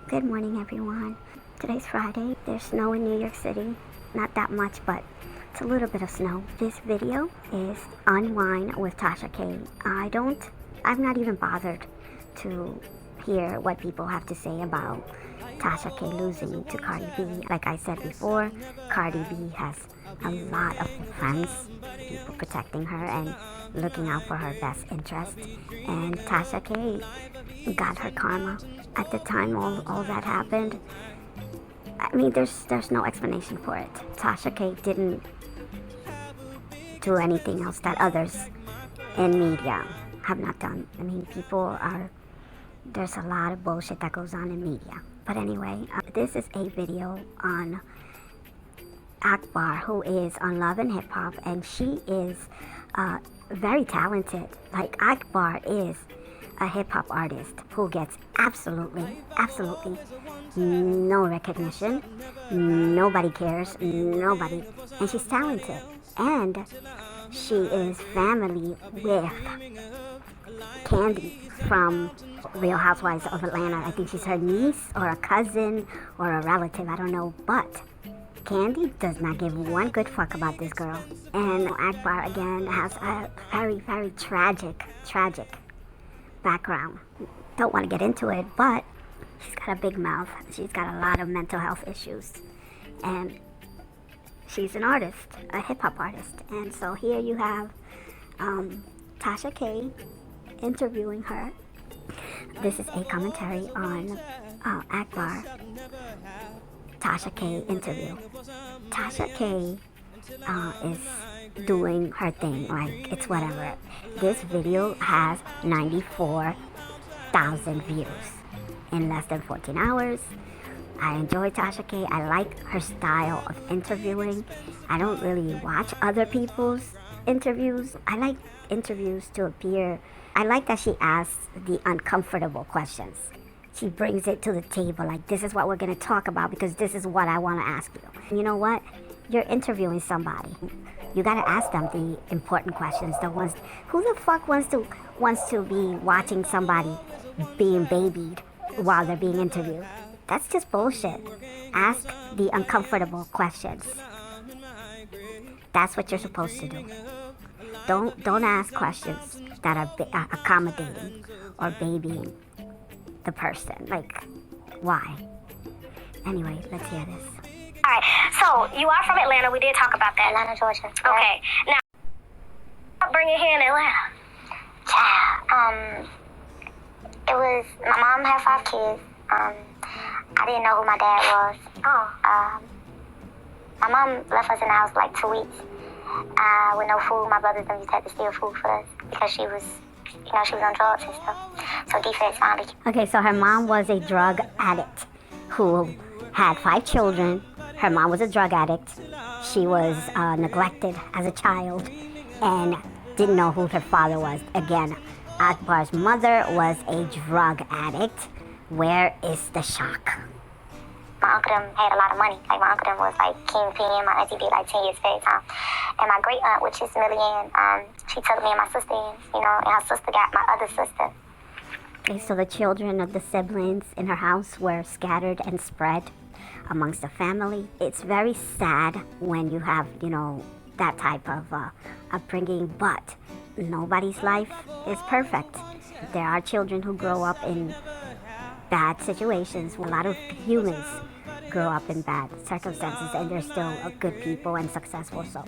Good morning, everyone. Today's Friday. There's snow in New York City. Not that much, but it's a little bit of snow. This video is Unwind with TashaK. I'm not even bothered to hear what people have to say about TashaK losing to Cardi B. Like I said before, Cardi B has a lot of friends, people protecting her and looking out for her best interest. And TashaK got her karma. At the time all that happened, I mean, there's no explanation for it. TashaK didn't do anything else that others in media have not done. I mean, there's a lot of bullshit that goes on in media. But anyway, this is a video on Akbar, who is on Love and Hip Hop, and she is very talented. Like, Akbar is a hip hop artist who gets absolutely no recognition. Nobody cares, nobody. And she's talented. And she is family with Candy from Real Housewives of Atlanta. I think she's her niece or a cousin or a relative, I don't know. But Candy does not give one good fuck about this girl. And Akbar, again, has a very tragic background. Don't want to get into it, but she's got a big mouth. She's got a lot of mental health issues. And she's an artist, a hip-hop artist. And so here you have TashaK interviewing her. This is a commentary on Akbar TashaK interview. TashaK is doing her thing, like, it's whatever. This video has 94,000 views in less than 14 hours. I enjoy TashaK. I like her style of interviewing. I don't really watch other people's interviews. I like interviews to appear. I like that she asks the uncomfortable questions. She brings it to the table, like, this is what we're going to talk about because this is what I want to ask you. You know what? You're interviewing somebody. You got to ask them the important questions. The ones, who the fuck wants to be watching somebody being babied while they're being interviewed? That's just bullshit. Ask the uncomfortable questions. That's what you're supposed to do. Don't ask questions that are accommodating or babying the person. Like, why? Anyway, let's hear this. All right, so you are from Atlanta. We did talk about that. Atlanta, Georgia. Okay, now, bringing here in Atlanta. Child, it was, my mom had 5 kids. I didn't know who my dad was. My mom left us in the house for like 2 weeks with no food. My brothers and we had to steal food for us because she was on drugs and stuff. So defects found it. Okay, so her mom was a drug addict who had 5 children. Her mom was a drug addict. She was neglected as a child and didn't know who her father was. Again, Akbar's mother was a drug addict. Where is the shock? My uncle them had a lot of money. Like, my uncle them was like kingpin. My auntie did like 10 years fed time. And my great aunt, which is Millie Ann, she took me and my sister in, and her sister got my other sister. Okay, so the children of the siblings in her house were scattered and spread amongst the family. It's very sad when you have, that type of upbringing, but nobody's life is perfect. There are children who grow up in bad situations. A lot of humans grow up in bad circumstances and they're still good people and successful, so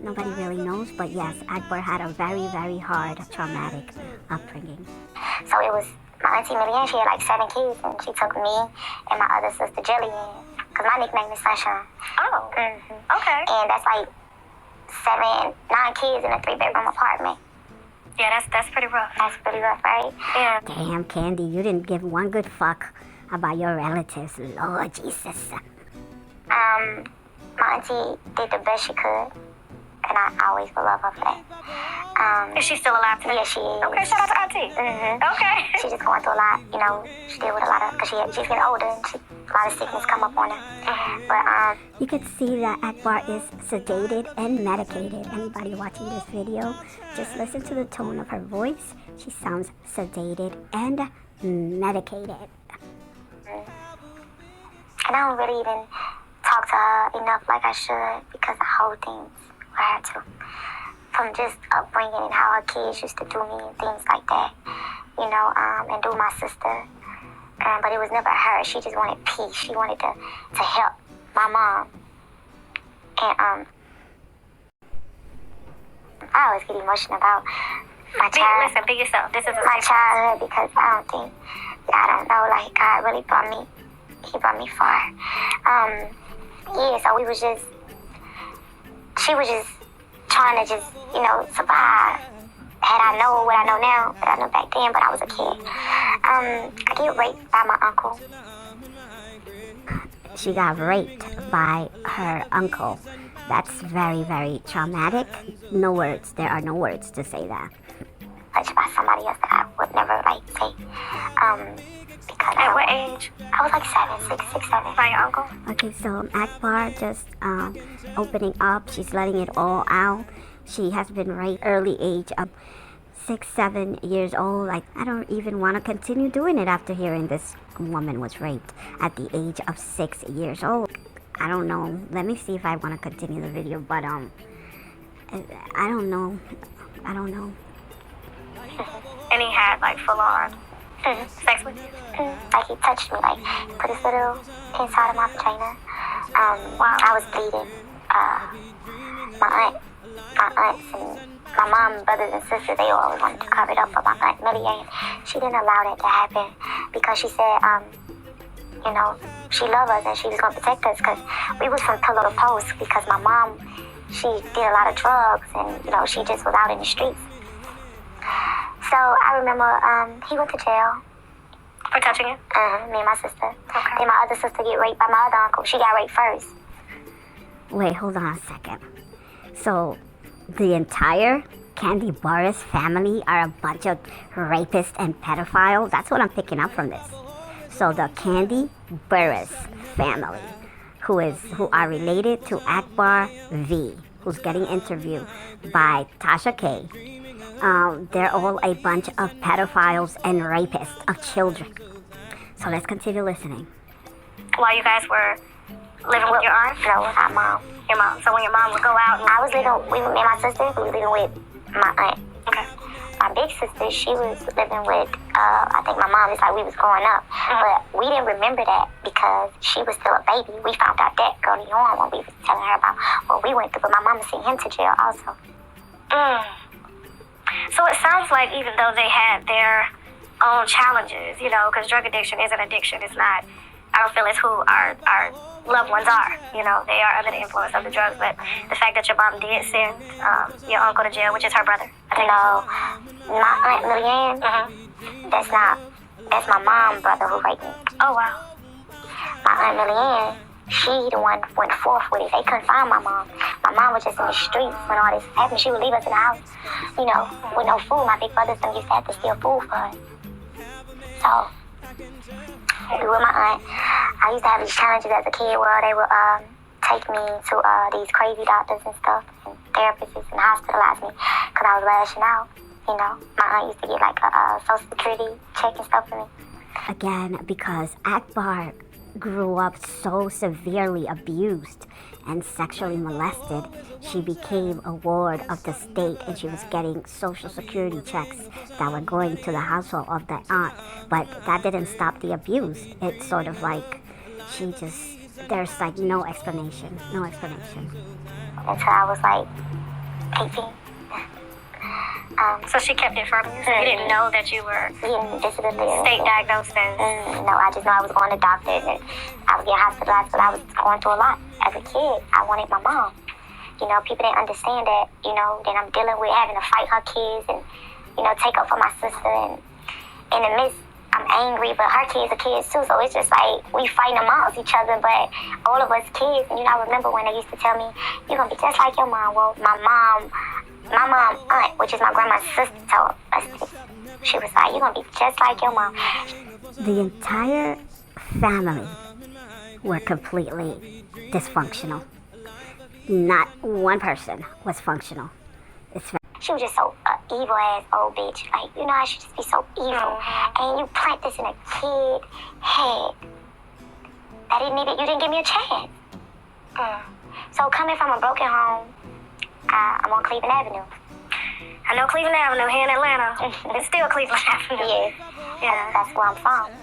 nobody really knows. But yes, Akbar had a very hard, traumatic upbringing. So it was my auntie Millie Ann. She had like 7 kids, and she took me and my other sister Jelly in, because my nickname is Sunshine. Oh, okay. And that's like 9 kids in a 3-bedroom apartment. Yeah, that's pretty rough. That's pretty rough, right? Yeah. Damn, Candy, you didn't give one good fuck about your relatives. Lord Jesus. My auntie did the best she could, and I always will love her for that. Is she still alive today? Yeah, she is. Okay, shout out to Auntie. Okay. She's just going through a lot, she deal with a lot of, because she's getting older, and a lot of sickness come up on her. But, you could see that Akbar is sedated and medicated. Anybody watching this video, just listen to the tone of her voice. She sounds sedated and medicated. And I don't really even talk to her enough like I should because I hold things for her too. From just upbringing and how her kids used to do me and things like that, and do my sister. But it was never her. She just wanted peace. She wanted to help my mom. And I always get emotional about my child. Listen, be yourself. This is my childhood because I don't know, like God really He brought me far. So she was just trying to survive. Had I known what I know now, but I know back then, but I was a kid. I get raped by my uncle. She got raped by her uncle. That's very, very traumatic. No words. There are no words to say that. Touched by somebody else that I would never say. Because at what age? I was like 6, 7. By your uncle? Okay, so Akbar just opening up. She's letting it all out. She has been raped early age of 6, 7 years old. Like, I don't even want to continue doing it after hearing this woman was raped at the age of 6 years old. I don't know. Let me see if I want to continue the video, but I don't know. And he had full on sex with you? Like he touched me, put his little inside of my vagina. I was bleeding. My aunts and my mom, brothers and sisters, they always wanted to cover it up. But my aunt Millie, she didn't allow that to happen because she said, she loved us and she was going to protect us because we was from pillow to post because my mom, she did a lot of drugs and, she just was out in the streets. So I remember he went to jail. For touching you? Me and my sister. Okay. Then my other sister get raped by my other uncle. She got raped first. Wait, hold on a second. So, the entire Candy Burris family are a bunch of rapists and pedophiles? That's what I'm picking up from this. So, the Candy Burris family, who are related to Akbar V, who's getting interviewed by TashaK, they're all a bunch of pedophiles and rapists of children. So let's continue listening. While you guys were living with your aunt? No, with our mom. Your mom. So when your mom would go out, I was living. Me and my sister, we were living with my aunt. Okay. My big sister, she was living with. I think my mom. It's like we was growing up, but we didn't remember that because she was still a baby. We found out that early on when we was telling her about what we went through. But my mama sent him to jail also. So it sounds like even though they had their own challenges, because drug addiction is an addiction. It's not, I don't feel it's who our loved ones are. They are under the influence of the drugs. But the fact that your mom did send your uncle to jail, which is her brother. No, my aunt Millyanne, that's my mom's brother who raped me. Oh, wow. My aunt Millyanne, she the one went forth with it. They couldn't find my mom. My mom was just in the streets when all this happened. She would leave us in the house, with no food. My big brothers used to have to steal food for us. So, we with my aunt. I used to have these challenges as a kid where they would take me to these crazy doctors and stuff, and therapists and hospitalize me because I was lashing out. My aunt used to get a Social Security check and stuff for me. Again, because Akbar grew up so severely abused and sexually molested, she became a ward of the state and she was getting Social Security checks that were going to the household of the aunt. But that didn't stop the abuse. It's sort of like there's no explanation. Until I was 18. So she kept it from you? So you didn't know that you were state diagnosed as? No, I just know I was going to doctors and I was getting hospitalized, but I was going through a lot. As a kid, I wanted my mom. People didn't understand that, then I'm dealing with having to fight her kids and, take up for my sister. And in the midst, I'm angry, but her kids are kids too. So it's just like we fighting amongst each other, but all of us kids. And, I remember when they used to tell me, you're going to be just like your mom. Well, my mom's aunt, which is my grandma's sister, told us this. She was like, you're going to be just like your mom. The entire family were completely dysfunctional. Not one person was functional. She was just so evil ass old bitch. I should just be so evil. And you plant this in a kid's head. I didn't need it. You didn't give me a chance. So coming from a broken home, I'm on Cleveland Avenue. I know Cleveland Avenue here in Atlanta. It's still Cleveland Avenue. Yeah. That's where I'm from.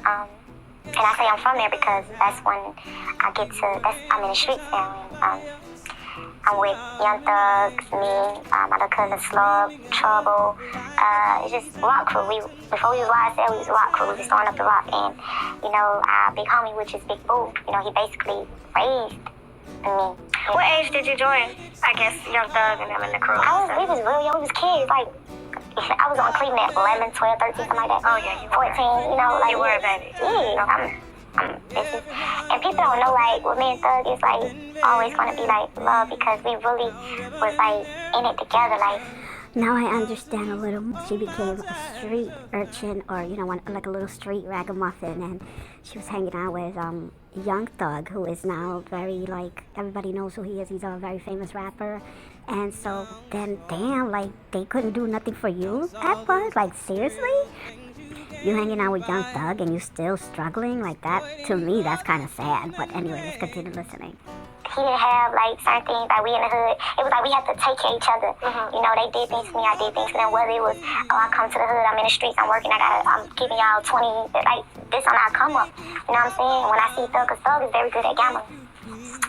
And I say I'm from there because that's when I get to, I'm in the streets now. And, I'm with Young Thugs, me, my little cousin Slug, Trouble. It's just rock crew. Before we was YSL, we was rock crew. We was throwing up the rock. And, you know, our big homie, which is Big Boo, you know, he basically raised me. What age did you join, I guess, Young Thug and them in the crew? We was real young. We was kids. Like, I was on Cleveland at 11, 12, 13, something like that. Oh, yeah, you 14, you know. Like, you were a baby. Yeah, and people don't know, like, with me and Thug, it's, like, always going to be, like, love because we really was, like, in it together, like. Now I understand a little. She became a street urchin, or you know, like a little street ragamuffin, and she was hanging out with Young Thug, who is now very, like, everybody knows who he is. He's a very famous rapper, and so then, damn, like, they couldn't do nothing for you at first. Like, seriously, you hanging out with Young Thug and you still struggling like that? To me, that's kind of sad. But anyway, let's continue listening. He didn't have, like, certain things, like, we in the hood. It was like we had to take care of each other. You know, they did things for me, I did things for them. Whether it was, oh, I come to the hood, I'm in the streets, I'm working, I'm giving y'all 20, like, this on our come up. You know what I'm saying? When I see Thug, because Thug is very good at gambling.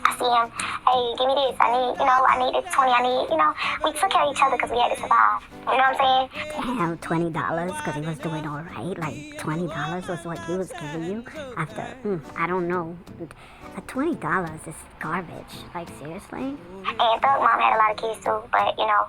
I see him, hey, give me this, I need this 20, you know, we took care of each other because we had to survive. You know what I'm saying? Damn, $20 because he was doing all right. Like, $20 was what he was giving you after, I don't know. $20 is garbage. Like, seriously? And Thug mom had a lot of kids too, but, you know,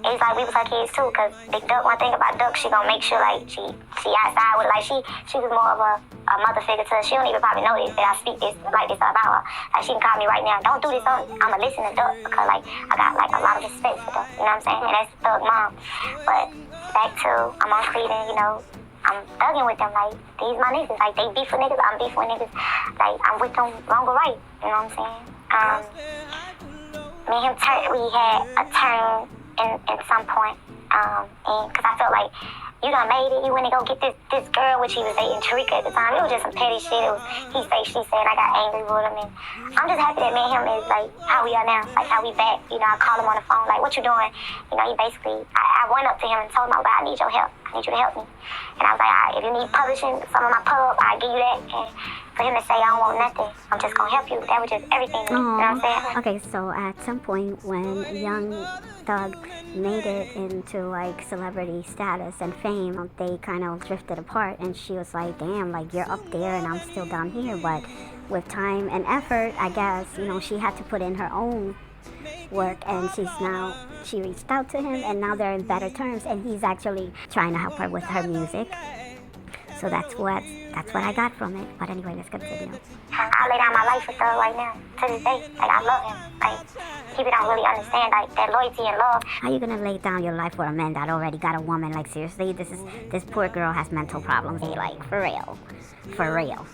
it's like we was her kids too, because Big Duck, one thing about Duck, she gonna make sure, like, she outside with, like, she was more of a mother figure to her. She don't even probably know this, that I speak this, like, this about her. Like, she can call me right now, don't do this, I'ma listen to Duck, because, like, I got, like, a lot of respect for Duck, you know what I'm saying? And that's Thug mom. But back to, I'm on Cleveland, you know, I'm thugging with them, like, these my niggas. Like, they beef with niggas, I'm beef with niggas. Like, I'm with them wrong or right, you know what I'm saying? Me and him, we had a turn in some point, and because I felt like, you done made it, you went to go get this girl, which he was dating, Tarika at the time. It was just some petty shit. It was he say, she said, I got angry with him, and I'm just happy that me and him is, like, how we are now, like, how we back. You know, I called him on the phone, like, what you doing? You know, he basically, I went up to him and told him, I need your help. I need you to help me. And I was like, all right, if you need publishing some of my pub, I'll give you that. And for him to say, I don't want nothing, I'm just going to help you, that was just everything. You know what I'm saying? Okay, so at some point when Young Thug made it into, like, celebrity status and fame, they kind of drifted apart, and she was like, damn, like, you're up there and I'm still down here. But with time and effort, I guess, you know, she had to put in her own work, and she reached out to him, and now they're in better terms, and he's actually trying to help her with her music. So that's what I got from it. But anyway, let's continue. I lay down my life for Thug right now, to this day. Like, I love him. Like, people don't really understand, like, that loyalty and love. How you gonna lay down your life for a man that already got a woman? Like, seriously, this poor girl has mental problems. Like, for real. For real.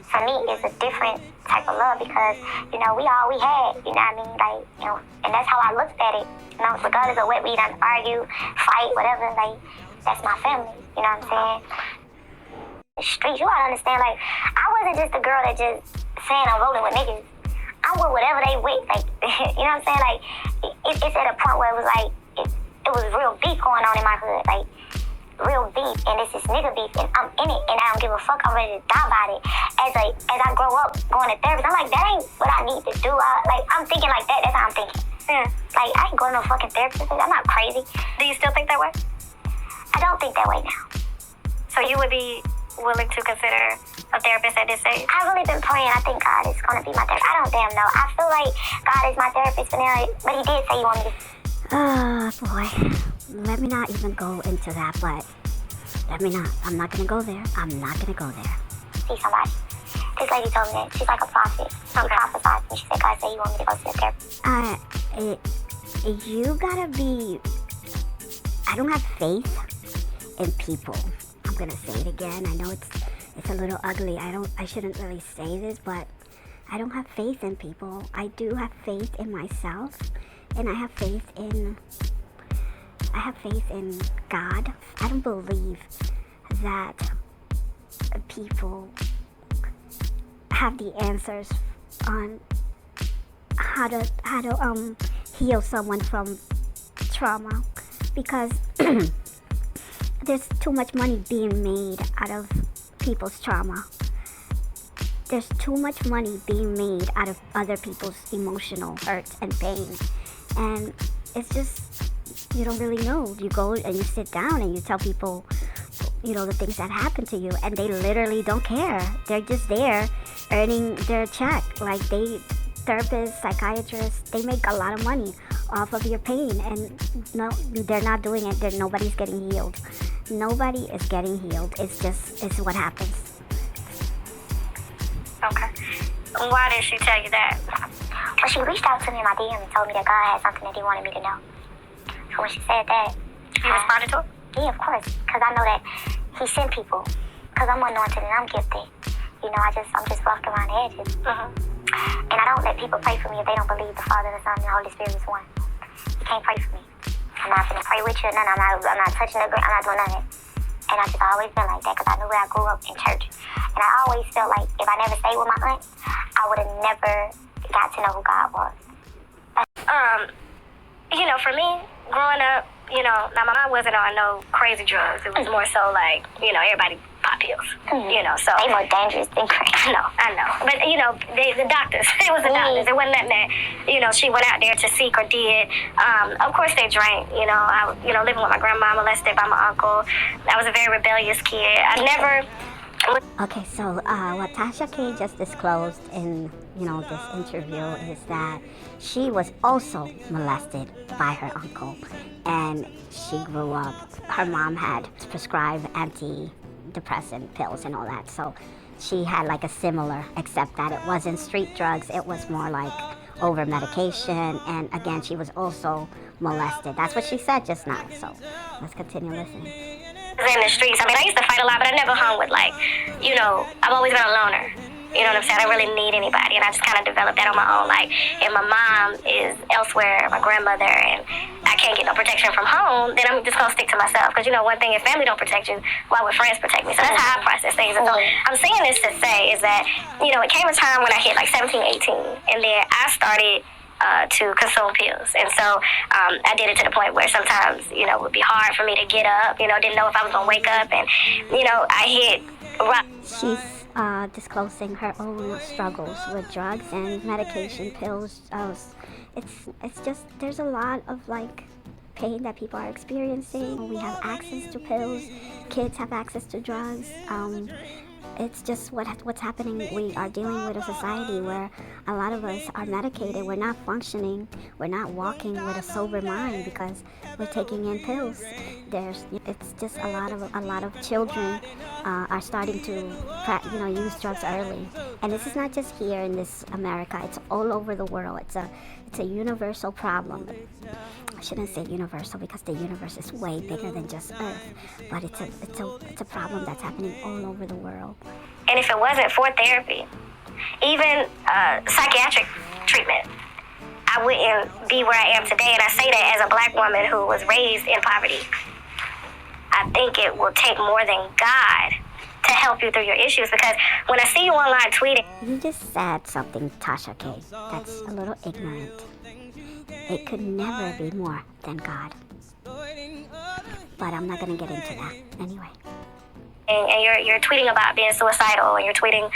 For me, it's a different type of love because, you know, we all we had, you know what I mean? Like, you know, and that's how I looked at it. You know, regardless of what we done argue, fight, whatever, like, that's my family. You know what I'm saying? The streets, you gotta understand, like, I wasn't just a girl that just saying I'm rolling with niggas. I'm with whatever they with, like, you know what I'm saying? Like, it's at a point where it was like, it was real beef going on in my hood, like, real beef, and this is nigga beef, and I'm in it, and I don't give a fuck, I'm ready to die about it. As I grow up going to therapy, I'm like, that ain't what I need to do. I'm thinking like that, that's how I'm thinking. Like, I ain't going to no fucking therapist, I'm not crazy. Do you still think that way? I don't think that way now. So you would be willing to consider a therapist at this age? I've really been praying. I think God is going to be my therapist. I don't damn know. I feel like God is my therapist for now, but he did say he wanted to. Oh, boy. Let me not even go into that, but let me not. I'm not going to go there. I'm not going to go there. See somebody. This lady told me that. She's like a prophet. She prophesied me. She said, God said you want me to go see a therapist. You gotta be... I don't have faith in people. I'm gonna say it again. I know it's a little ugly. I shouldn't really say this, but I don't have faith in people. I do have faith in myself, and I have faith in God. I don't believe that people have the answers on how to heal someone from trauma, because there's too much money being made out of people's trauma. There's too much money being made out of other people's emotional hurts and pain. And it's just, you don't really know. You go and you sit down and you tell people, the things that happen to you, and they literally don't care. They're just there earning their check. Like, therapists, psychiatrists, they make a lot of money off of your pain, and no, they're not doing it. Nobody's getting healed. Nobody is getting healed. It's what happens. Okay. Why did she tell you that? Well, she reached out to me in my DM and told me that God had something that he wanted me to know. So when she said that... You responded to it? Yeah, of course. Because I know that he sent people. Because I'm anointed and I'm gifted. I'm just rough around the edges. And I don't let people pray for me if they don't believe the Father, the Son, and the Holy Spirit is one. You can't pray for me. I'm not going to pray with you. None. I'm not touching the ground. I'm not doing none of that. And I just always been like that because I knew where I grew up in church. And I always felt like if I never stayed with my aunt, I would have never got to know who God was. For me, growing up, now my mom wasn't on no crazy drugs. It was more so like, everybody pop pills, so. They more dangerous than crazy. I know. But, the doctors, it was the doctors. It wasn't nothing that, she went out there to seek or did. Of course they drank, I, living with my grandma, molested by my uncle. I was a very rebellious kid. I never... Okay, so what TashaK just disclosed in, this interview is that she was also molested by her uncle, and she grew up, her mom had prescribed antidepressant pills and all that, so she had like a similar, except that it wasn't street drugs, it was more like over medication, and again, she was also molested. That's what she said just now, so let's continue listening. In the streets. I used to fight a lot, but I never hung with I've always been a loner. You know what I'm saying? I don't really need anybody, and I just kind of developed that on my own. Like, if my mom is elsewhere, my grandmother, and I can't get no protection from home, then I'm just gonna stick to myself. Because one thing, if family don't protect you, why would friends protect me? So that's how I process things. And so I'm saying this to say is that, it came a time when I hit like 17, 18, and then I started to consume pills. And so I did it to the point where sometimes, it would be hard for me to get up, didn't know if I was going to wake up. And, I hit rock. She's disclosing her own struggles with drugs and medication, pills. It's just, there's a lot of pain that people are experiencing. We have access to pills. Kids have access to drugs. It's just what's happening. We are dealing with a society where a lot of us are medicated. We're not functioning. We're not walking with a sober mind because we're taking in pills. It's just a lot of children are starting to use drugs early. And this is not just here in this America. It's all over the world. It's a universal problem. I shouldn't say universal because the universe is way bigger than just Earth, but it's a problem that's happening all over the world. And if it wasn't for therapy, even psychiatric treatment, I wouldn't be where I am today. And I say that as a black woman who was raised in poverty. I think it will take more than God to help you through your issues, because when I see you online tweeting... You just said something, TashaK, that's a little ignorant. It could never be more than God. But I'm not going to get into that anyway. And you're tweeting about being suicidal, and you're tweeting,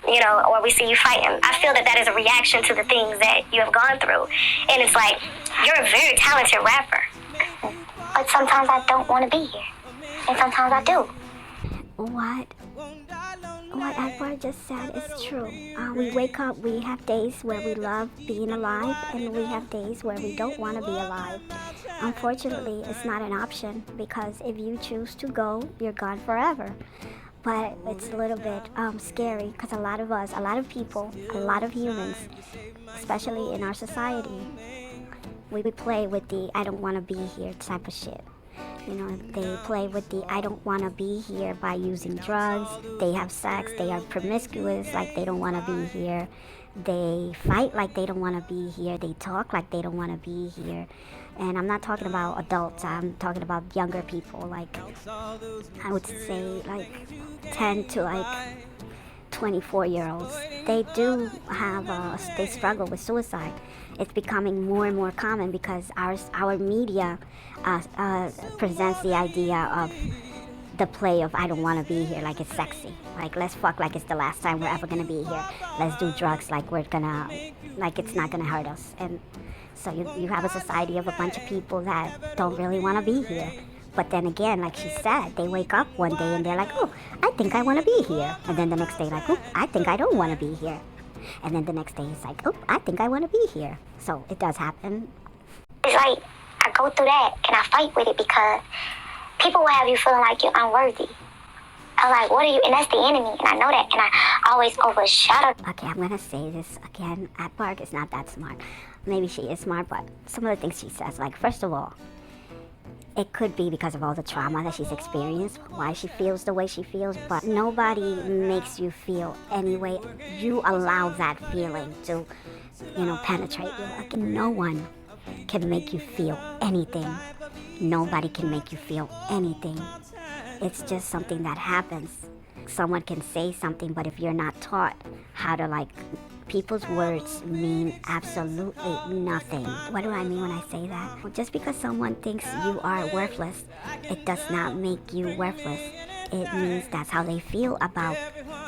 or we see you fighting. I feel that is a reaction to the things that you have gone through. And it's like, you're a very talented rapper. But sometimes I don't want to be here. And sometimes I do. What Edward just said is true. We wake up, we have days where we love being alive, and we have days where we don't want to be alive. Unfortunately, it's not an option, because if you choose to go, you're gone forever. But it's a little bit scary, because a lot of us, a lot of people, a lot of humans, especially in our society, we play with the I don't want to be here type of shit. They play with the I don't want to be here by using drugs. They have sex. They are promiscuous, like they don't want to be here. They fight like they don't want to be here. They talk like they don't want to be here. And I'm not talking about adults. I'm talking about younger people. Like, I would say, 10 to 24-year-olds. They do have, they struggle with suicide. It's becoming more and more common because our media presents the idea of the play of I don't want to be here like it's sexy. Like, let's fuck like it's the last time we're ever going to be here. Let's do drugs like like it's not going to hurt us. And so you have a society of a bunch of people that don't really want to be here. But then again, like she said, they wake up one day and they're like, oh, I think I want to be here. And then the next day, like, oh, I think I don't want to be here. And then the next day, it's like, oh, I think I want to be here. So it does happen. It's like I go through that and I fight with it because people will have you feeling like you're unworthy. I'm like, what are you? And that's the enemy, and I know that, and I always overshadow. Okay, I'm gonna say this again. Park is not that smart. Maybe she is smart, but some of the things she says, like, first of all, it could be because of all the trauma that she's experienced, why she feels the way she feels, but nobody makes you feel any way. You allow that feeling to, penetrate you. Like, no one can make you feel anything. Nobody can make you feel anything. It's just something that happens. Someone can say something, but if you're not taught how to, people's words mean absolutely nothing. What do I mean when I say that? Well, just because someone thinks you are worthless, it does not make you worthless. It means that's how they feel about,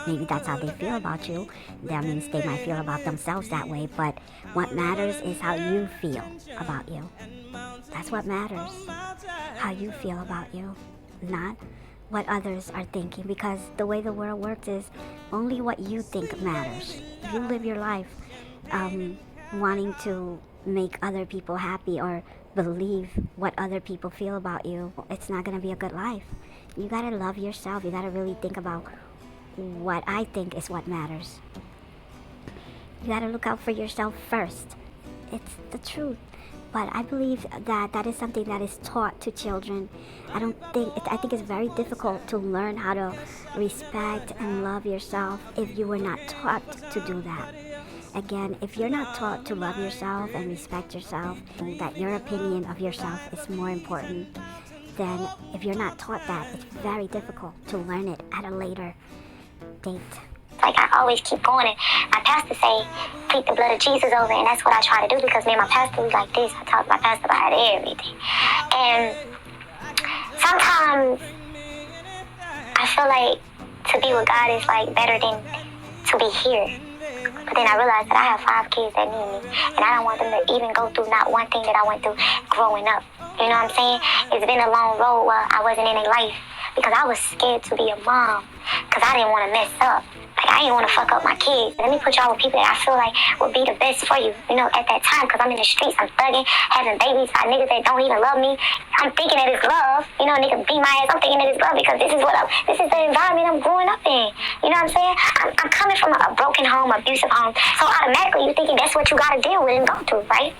maybe that's how they feel about you. That means they might feel about themselves that way, but what matters is how you feel about you. That's what matters. How you feel about you, not what others are thinking, because the way the world works is only what you think matters. If you live your life wanting to make other people happy or believe what other people feel about you, it's not going to be a good life. You got to love yourself. You got to really think about what I think is what matters. You got to look out for yourself first. It's the truth. But I believe that is something that is taught to children. I think it's very difficult to learn how to respect and love yourself if you were not taught to do that. Again, if you're not taught to love yourself and respect yourself, and that your opinion of yourself is more important, then if you're not taught that, it's very difficult to learn it at a later date. Like, I always keep going, and my pastor say, plead the blood of Jesus over, and that's what I try to do, because me and my pastor, we like this. I talk to my pastor about everything. And sometimes I feel like to be with God is better than to be here. But then I realized that I have 5 kids that need me, and I don't want them to even go through not one thing that I went through growing up. You know what I'm saying? It's been a long road where I wasn't in their life because I was scared to be a mom because I didn't want to mess up. I didn't want to fuck up my kids. Let me put y'all with people that I feel like would be the best for you, at that time, because I'm in the streets, I'm thugging, having babies by niggas that don't even love me. I'm thinking that it's love. Nigga beat my ass. I'm thinking that it's love because this is the environment I'm growing up in. You know what I'm saying? I'm coming from a broken home, abusive home, so automatically you're thinking that's what you got to deal with and go through, right?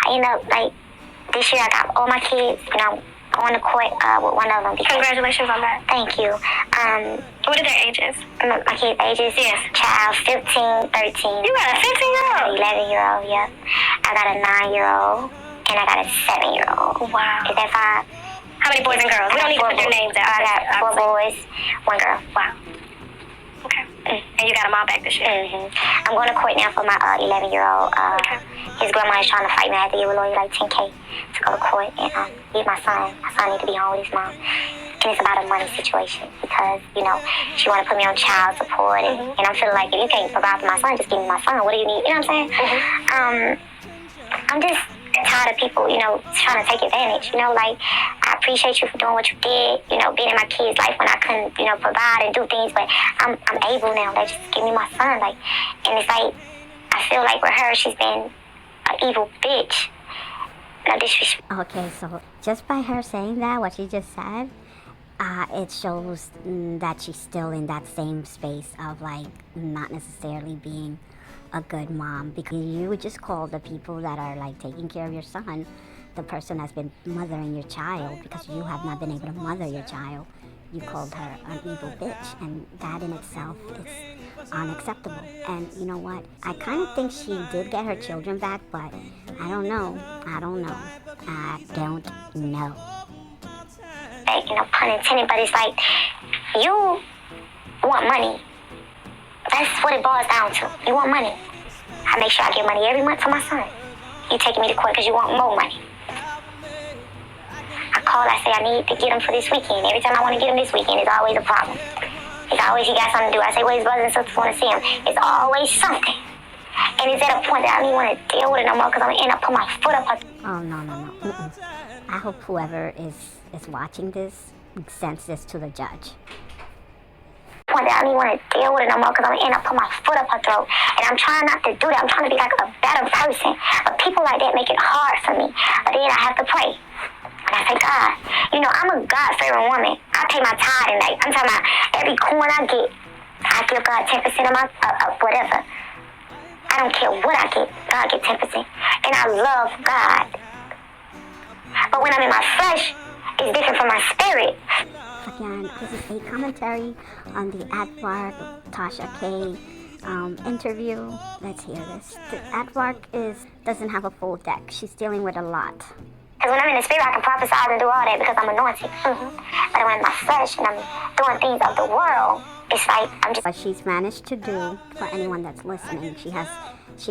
I end up, this year I got all my kids, I'm going to court with one of them. Congratulations on that. Thank you. What are their ages? My kids' ages? Yes. Child, 15, 13. You got a 15-year-old? 11-year-old, yep. I got a 9-year-old, and I got a 7-year-old. Wow. Is that 5? How many boys and girls? We don't need to put their names out. I got 4 boys, 1 girl. Wow. Okay. And you got them all back this year? Mm-hmm. I'm going to court now for my 11-year-old. Okay. His grandma is trying to fight me. I had to give a lawyer $10K to go to court and leave my son. My son need to be home with his mom. And it's about a money situation because, she want to put me on child support. And I'm feeling like if you can't provide for my son, just give me my son. What do you need? You know what I'm saying? I'm just tired of people, trying to take advantage. I appreciate you for doing what you did, being in my kid's life when I couldn't, provide and do things, but I'm able now. Just give me my son. And it's I feel like with her, she's been an evil bitch. No disrespect. Okay, so just by her saying that, what she just said, it shows that she's still in that same space of not necessarily being a good mom, because you would just call the people that are taking care of your son the person that's been mothering your child, because you have not been able to mother your child. You called her an evil bitch, and that in itself is unacceptable. And you know what? I kind of think she did get her children back, but I don't know. I don't know. Pun intended, but it's you want money. That's what it boils down to. You want money. I make sure I get money every month for my son. You taking me to court because you want more money. I call, I say I need to get him for this weekend. Every time I want to get him this weekend, it's always a problem. It's always he got something to do. I say, well, his brothers and sisters want to see him. It's always something. And it's at a point that I don't even want to deal with it no more because I'm going to end up putting my foot up her. Oh, no. I hope whoever is watching this sends this to the judge. Point that I don't even want to deal with it no more because I'm going to end up putting my foot up her throat. And I'm trying not to do that. I'm trying to be like a better person. But people like that make it hard for me. But then I have to pray. And I say, God, you know, I'm a God-fearing woman. I pay my tithe and like, I'm talking about every coin I get, I give God 10% of my, whatever. I don't care what I get, God get 10%. And I love God. But when I'm in my flesh, it's different from my spirit. Again, this is a commentary on the Akbar TashaK interview. Let's hear this. The Akbar doesn't have a full deck. She's dealing with a lot. Because when I'm in the spirit, I can prophesy and do all that because I'm anointed. But when I'm in my flesh and I'm doing things of the world, it's like I'm just... What she's managed to do, for anyone that's listening, she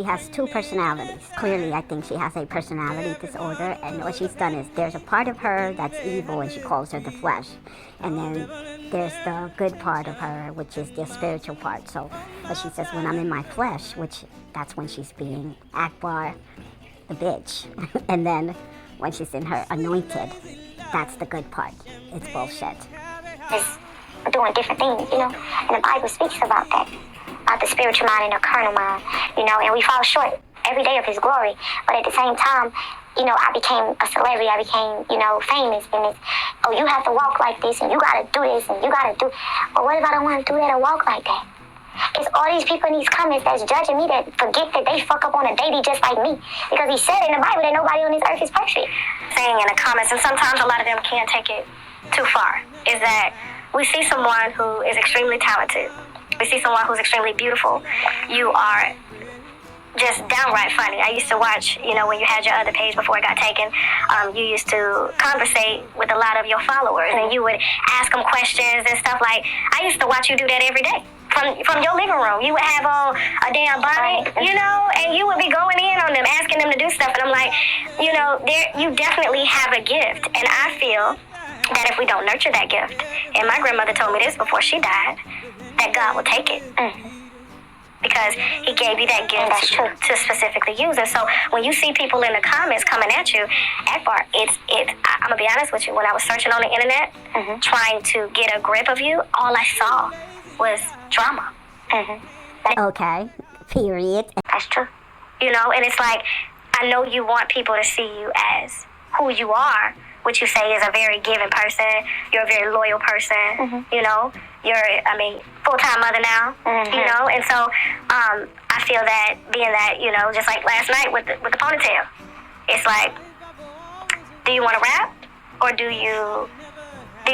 has two personalities. Clearly, I think she has a personality disorder, and what she's done is there's a part of her that's evil, and she calls her the flesh. And then there's the good part of her, which is the spiritual part. So, but she says, when I'm in my flesh, which that's when she's being Akbar, the bitch. And then when she's in her anointed, that's the good part. It's bullshit. It's doing different things, you know, and the Bible speaks about that. About the spiritual mind and the carnal mind, you know, and we fall short every day of his glory. But at the same time, you know, I became a celebrity. I became, you know, famous. And it's, oh, you have to walk like this and you got to do this and you got to do. But what if I don't want to do that and walk like that? It's all these people in these comments that's judging me that forget that they fuck up on a daily just like me. Because he said in the Bible that nobody on this earth is perfect. Saying in the comments, and sometimes a lot of them can't take it too far, is that we see someone who is extremely talented. We see someone who's extremely beautiful. You are just downright funny. I used to watch, you know, when you had your other page before it got taken, you used to conversate with a lot of your followers, and you would ask them questions and stuff like, I used to watch you do that every day. From your living room, you would have on a damn bonnet, you know, and you would be going in on them, asking them to do stuff, and I'm like, you know, you definitely have a gift, and I feel that if we don't nurture that gift, and my grandmother told me this before she died, that God will take it. Because he gave you that gift to specifically use it. So when you see people in the comments coming at you, Akbar, I'm gonna be honest with you, when I was searching on the internet, trying to get a grip of you, all I saw was drama. Okay, period. That's true. You know, and it's like, I know you want people to see you as who you are, which you say is a very giving person. You're a very loyal person, you know. You're, full-time mother now, you know. And so I feel that being that, you know, just like last night with the ponytail, it's like, do you want to rap, or do you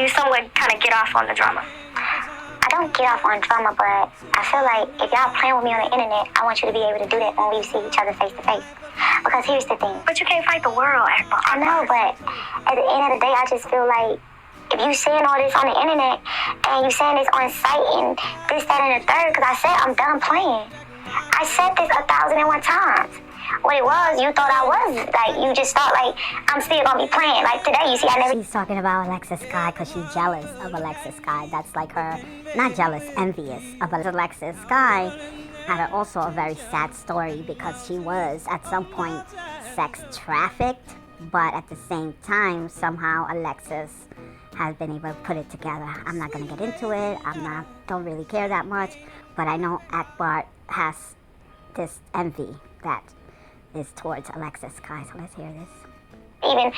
somewhat kind of get off on the drama? I don't get off on drama, but I feel like if y'all playing with me on the internet, I want you to be able to do that when we see each other face to face. Because here's the thing. But you can't fight the world, Akbar. I know, but at the end of the day, I just feel like if you saying all this on the internet and you saying this on site and this, that, and the third, because I said I'm done playing. I said this 1,001 times. What it was, you thought I was, like, you just thought, like, I'm still gonna be playing. Like, today, you see, I never... She's talking about Alexis Sky because she's jealous of Alexis Sky. That's like her, not jealous, envious of Alexis Sky. Had also a very sad story because she was, at some point, sex trafficked. But at the same time, somehow Alexis has been able to put it together. I'm not gonna get into it. Don't really care that much. But I know Akbar has this envy that is towards Alexis Sky. So let's hear this. even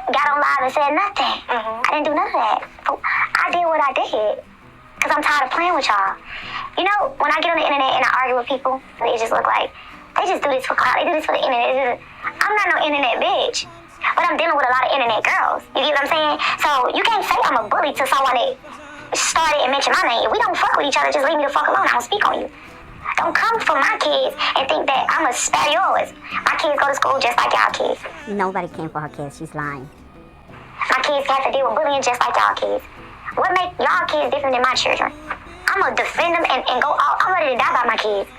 got on live and said nothing. I didn't do none of that. I did what I did because I'm tired of playing with y'all. You know, when I get on the internet and I argue with people, they just look like they just do this for clout. They do this for the internet. I'm not no internet bitch, but I'm dealing with a lot of internet girls. You get what I'm saying? So you can't say I'm a bully to someone that started and mentioned my name. If we don't fuck with each other, just leave me the fuck alone. I don't speak on you. Don't come for my kids and think that I'm a spare yours. My kids go to school just like y'all kids. Nobody came for her kids. She's lying. My kids have to deal with bullying just like y'all kids. What make y'all kids different than my children? I I'm gonna defend them and go all. I'm ready to die by my kids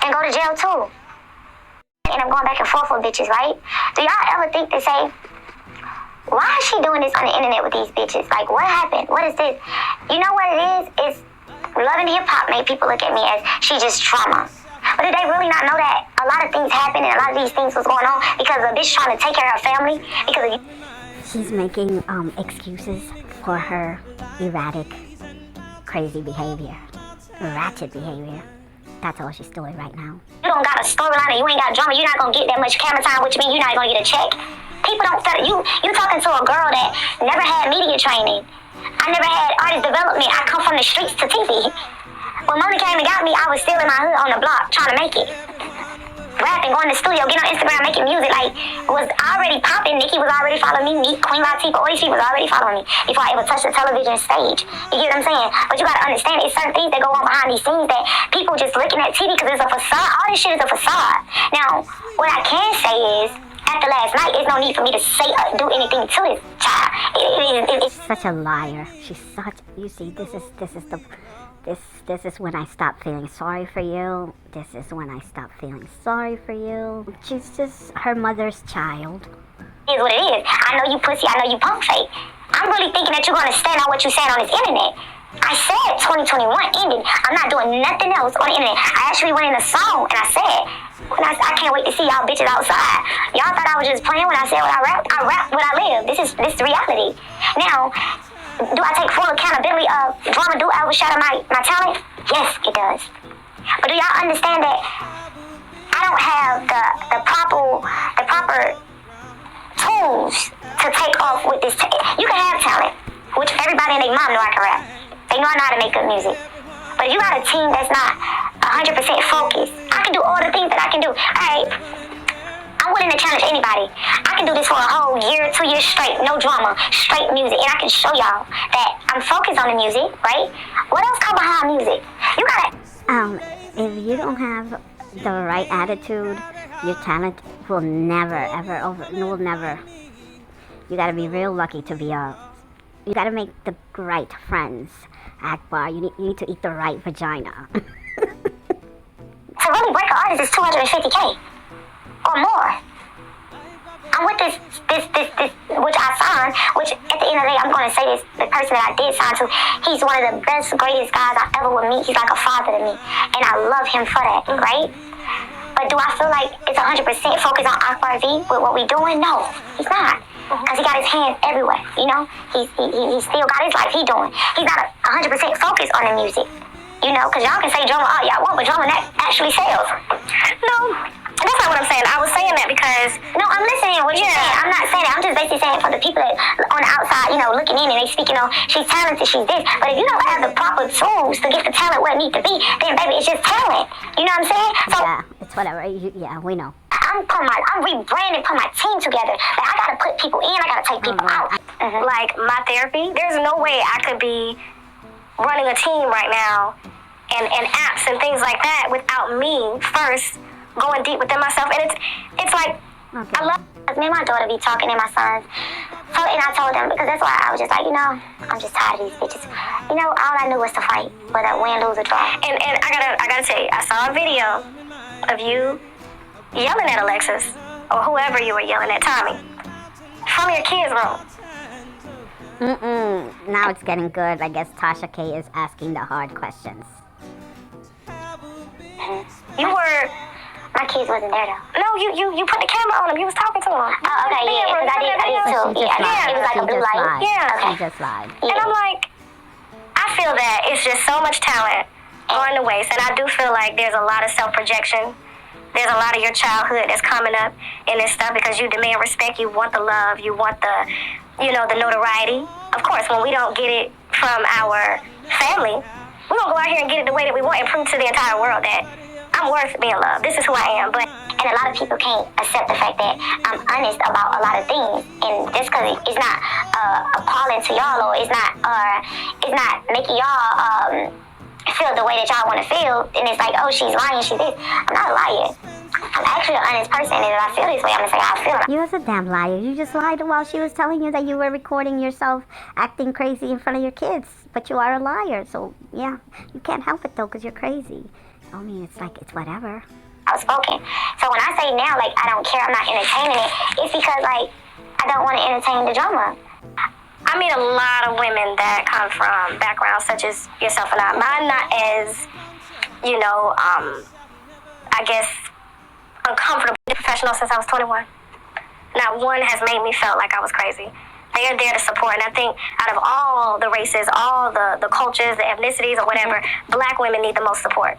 and go to jail too. And I'm going back and forth with bitches, right? Do y'all ever think to say, why is she doing this on the internet with these bitches? Like, what happened? What is this? You know what it is? It's loving hip hop made people look at me as she just trauma. But did they really not know that a lot of things happened and a lot of these things was going on because a bitch trying to take care of her family? Because of you. She's making excuses for her erratic, crazy behavior, ratchet behavior. That's all she's doing right now. You don't got a storyline and you ain't got drama. You're not gonna get that much camera time, which means you're not gonna get a check. People don't feel you. You talking to a girl that never had media training. I never had artist development. I come from the streets to TV. When Mona came and got me, I was still in my hood on the block trying to make it. Rapping, going to the studio, getting on Instagram, making music, like, was already popping. Nikki was already following me. Meek, Queen Latifah, all these people was already following me before I ever touched the television stage. You get what I'm saying? But you gotta understand, it's certain things that go on behind these scenes that people just looking at TV because it's a facade. All this shit is a facade. Now, what I can say is, after last night, there's no need for me to say or do anything to this child. It's such a liar. She's such. You see, this is when I stop feeling sorry for you. This is when I stop feeling sorry for you. She's just her mother's child. It is what it is. I know you pussy. I know you punk fake. I'm really thinking that you're gonna stand on what you said on this internet. I said 2021 ended. I'm not doing nothing else on the internet. I actually went in a song and I said, I can't wait to see y'all bitches outside. Y'all thought I was just playing when I said what I rap. I rap what I live. This is reality. Now, do I take full accountability of Drama Do overshadow my talent? Yes, it does. But do y'all understand that I don't have the proper tools to take off with this? You can have talent, which everybody and their mom know I can rap. They know I know how to make good music. But if you got a team that's not 100% focused, I can do all the things that I can do. Alright, I'm willing to challenge anybody. I can do this for a whole year, 2 years straight, no drama, straight music. And I can show y'all that I'm focused on the music, right? What else come behind music? You gotta... If you don't have the right attitude, your talent will never, ever, will never. You gotta be real lucky to be you gotta make the right friends. Akbar, you need to eat the right vagina. To really break an artist is $250K or more. I'm with this, which I signed, which at the end of the day, I'm going to say this, the person that I did sign to, he's one of the best, greatest guys I ever would meet. He's like a father to me, and I love him for that, right? But do I feel like it's 100% focused on Akbar V with what we doing? No, he's not. Because he got his hands everywhere, you know? He still got his life he doing. He's not 100% focused on the music, you know? Because y'all can say drama all y'all want, but drama that actually sells. No, that's not what I'm saying. I was saying that because... No, I'm listening to what you're saying. I'm not saying that. I'm just basically saying for the people that on the outside, you know, looking in and they speaking on, she's talented, she's this. But if you don't have the proper tools to get the talent where it needs to be, then baby, it's just talent. You know what I'm saying? So, yeah, it's whatever. Yeah, we know. I'm rebranding, put my team together. Like, I gotta put people in, I gotta take people out. Mm-hmm. Like my therapy, there's no way I could be running a team right now and apps and things like that without me first going deep within myself. And it's like, okay. I love me and my daughter be talking and my sons. So, and I told them, because that's why I was just like, you know, I'm just tired of these bitches. You know, all I knew was to fight, whether win, lose, or draw. And I gotta tell you, I saw a video of you yelling at Alexis, or whoever you were yelling at, Tommy, from your kids' room. Now it's getting good. I guess TashaK is asking the hard questions. You were... My kids wasn't there though. No, you put the camera on them. You was talking to them. Oh, okay, yeah, because I did too. Yeah, it was like a blue light. Yeah. She just lied. And I'm like, I feel that it's just so much talent going to waste, and I do feel like there's a lot of self-projection. There's a lot of your childhood that's coming up in this stuff because you demand respect, you want the love, you want the, you know, the notoriety. Of course, when we don't get it from our family, we're going to go out here and get it the way that we want and prove to the entire world that I'm worth being loved. This is who I am. And a lot of people can't accept the fact that I'm honest about a lot of things. And just because it's not appalling to y'all or it's not making y'all feel the way that y'all want to feel, and it's like, oh, she's lying, she's this. I'm not lying. I'm actually an honest person, and if I feel this way, I'm gonna say how I feel. You was a damn liar. You just lied while she was telling you that you were recording yourself acting crazy in front of your kids. But you are a liar, so yeah, you can't help it though, because you're crazy. I mean, it's like, it's whatever. Outspoken. So when I say now, like, I don't care, I'm not entertaining it, it's because, like, I don't want to entertain the drama. I meet a lot of women that come from backgrounds such as yourself and I. Mine not as, I guess, uncomfortable professional since I was 21. Not one has made me feel like I was crazy. They are there to support, and I think out of all the races, all the cultures, the ethnicities, or whatever, Black women need the most support.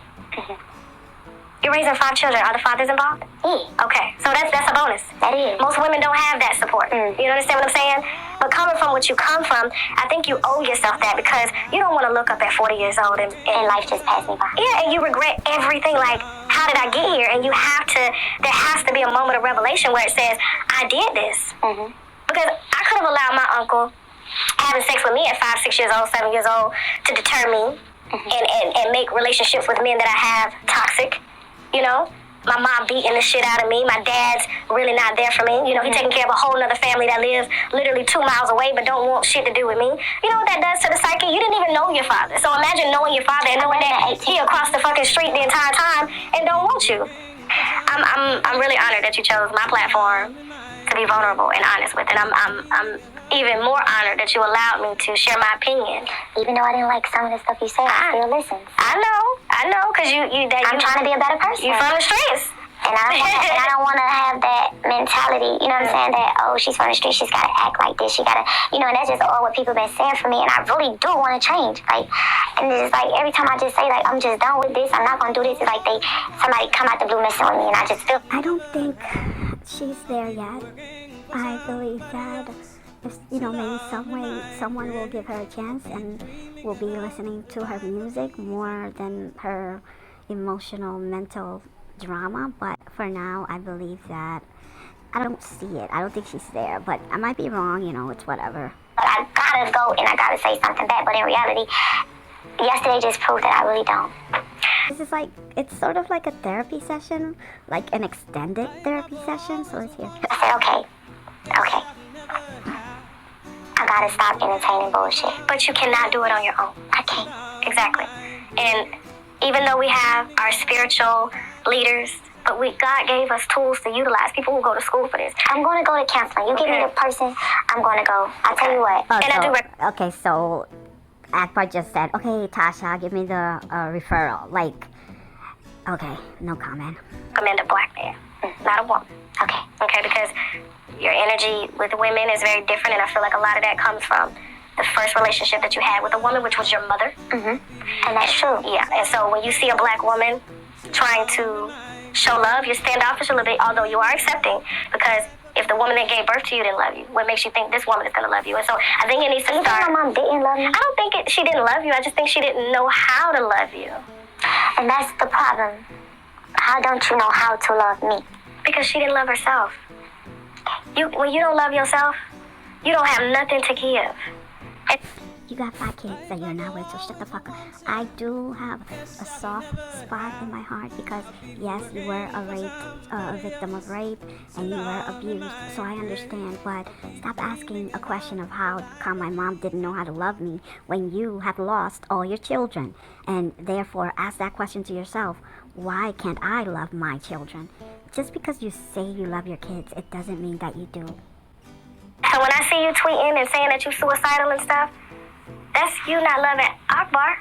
You're raising 5 children. Are the fathers involved? Yeah. Okay, so that's a bonus. That is. Most women don't have that support. You understand what I'm saying? But coming from what you come from, I think you owe yourself that, because you don't want to look up at 40 years old and life just passed me by. Yeah, and you regret everything. Like, how did I get here? And there has to be a moment of revelation where it says, I did this. Because I could have allowed my uncle having sex with me at 5, 6 years old, 7 years old to deter me and make relationships with men that I have toxic. My mom beating the shit out of me. My dad's really not there for me. He's taking care of a whole other family that lives literally 2 miles away but don't want shit to do with me. You know what that does to the psyche? You didn't even know your father. So imagine knowing your father and knowing that he across the fucking street the entire time and don't want you. I'm really honored that you chose my platform to be vulnerable and honest with, and I'm even more honored that you allowed me to share my opinion. Even though I didn't like some of the stuff you said, I still listen. I know, because I'm trying to be a better person. You from the streets. And I don't want to have that mentality, you know what I'm saying, that, oh, she's from the street, she's got to act like this, she got to, and that's just all what people been saying for me, and I really do want to change, and it's just like, every time I just say, like, I'm just done with this, I'm not going to do this, it's like somebody come out the blue messing with me, and I just feel. I don't think she's there yet. I believe that, maybe someone will give her a chance and will be listening to her music more than her emotional, mental drama. But for now, I believe that I don't see it. I don't think she's there, but I might be wrong, it's whatever. But I gotta go and I gotta say something back, but in reality, yesterday just proved that I really don't. This is it's sort of like a therapy session, like an extended therapy session, so it's here. I said, okay. I gotta stop entertaining bullshit. But you cannot do it on your own. I can't. Exactly. And even though we have our spiritual leaders, but God gave us tools to utilize. People who go to school for this. I'm going to go to counseling. You give me the person, I'm going to go. I'll tell you what. Okay, so Akbar just said, okay, Tasha, give me the referral. Okay, no comment. Recommend a Black man, not a woman. Okay, because your energy with women is very different, and I feel like a lot of that comes from the first relationship that you had with a woman, which was your mother. And that's true. Yeah, and so when you see a Black woman trying to show love, you're standoffish a little bit, although you are accepting, because if the woman that gave birth to you didn't love you, what makes you think this woman is going to love you? And so I think it needs to start. You think my mom didn't love me? I don't think she didn't love you. I just think she didn't know how to love you. And that's the problem. How don't you know how to love me? Because she didn't love herself. When you don't love yourself, you don't have nothing to give. You got 5 kids that you're not with, so shut the fuck up. I do have a soft spot in my heart because, yes, you were a victim of rape, and you were abused, so I understand. But stop asking a question of how come my mom didn't know how to love me when you have lost all your children. And therefore, ask that question to yourself. Why can't I love my children? Just because you say you love your kids, it doesn't mean that you do. So when I see you tweeting and saying that you're suicidal and stuff, that's you not loving Akbar.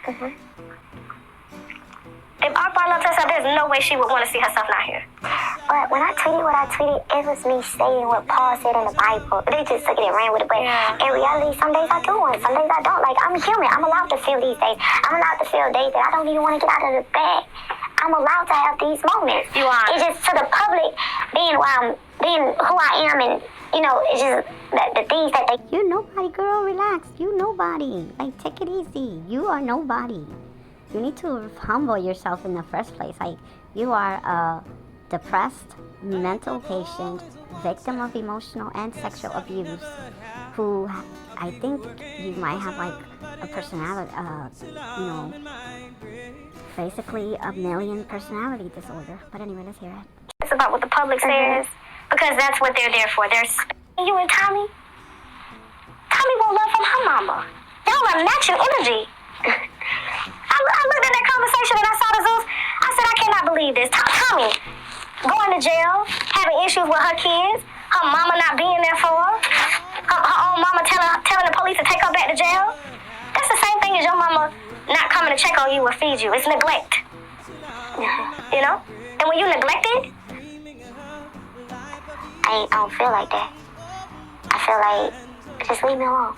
If Akbar loved herself, there's no way she would want to see herself not here. But when I tweeted what I tweeted, it was me stating what Paul said in the Bible. They just took it and ran with it. But in reality, some days I do want it, some days I don't. Like, I'm human. I'm allowed to feel these days. I'm allowed to feel days that I don't even want to get out of the bed. I'm allowed to have these moments. You are. It's just to the public, being who I am, and it's just the things that they. You're nobody, girl. Relax. You nobody. Take it easy. You are nobody. You need to humble yourself in the first place. You are a depressed, mental patient, victim of emotional and sexual abuse, who I think you might have a personality, basically a million personality disorder. But anyway, let's hear it. cares about what the public says because that's what they're there for. They're you and Tommy. Tommy won't love from her mama. Y'all are matching energy. I looked at that conversation and I saw the Zeus. I said, I cannot believe this. Tommy going to jail, having issues with her kids, her mama not being there for her, her own mama telling the police to take her back to jail. That's the same thing as your mama not coming to check on you or feed you. It's neglect. You know? And when you neglected, I don't feel like that. I feel like, just leave me alone.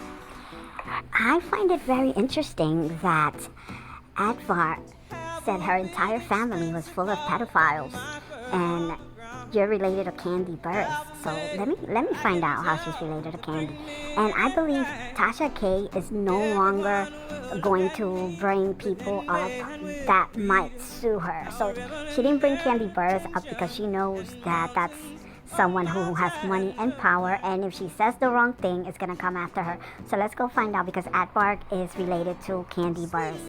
I find it very interesting that Advar said her entire family was full of pedophiles, and you're related to Candy Burris. So let me find out how she's related to Candy. And I believe TashaK is no longer going to bring people up that might sue her. So she didn't bring Candy Burris up because she knows that that's someone who has money and power, and if she says the wrong thing, it's gonna come after her. So let's go find out, because Advar is related to Candy Burris.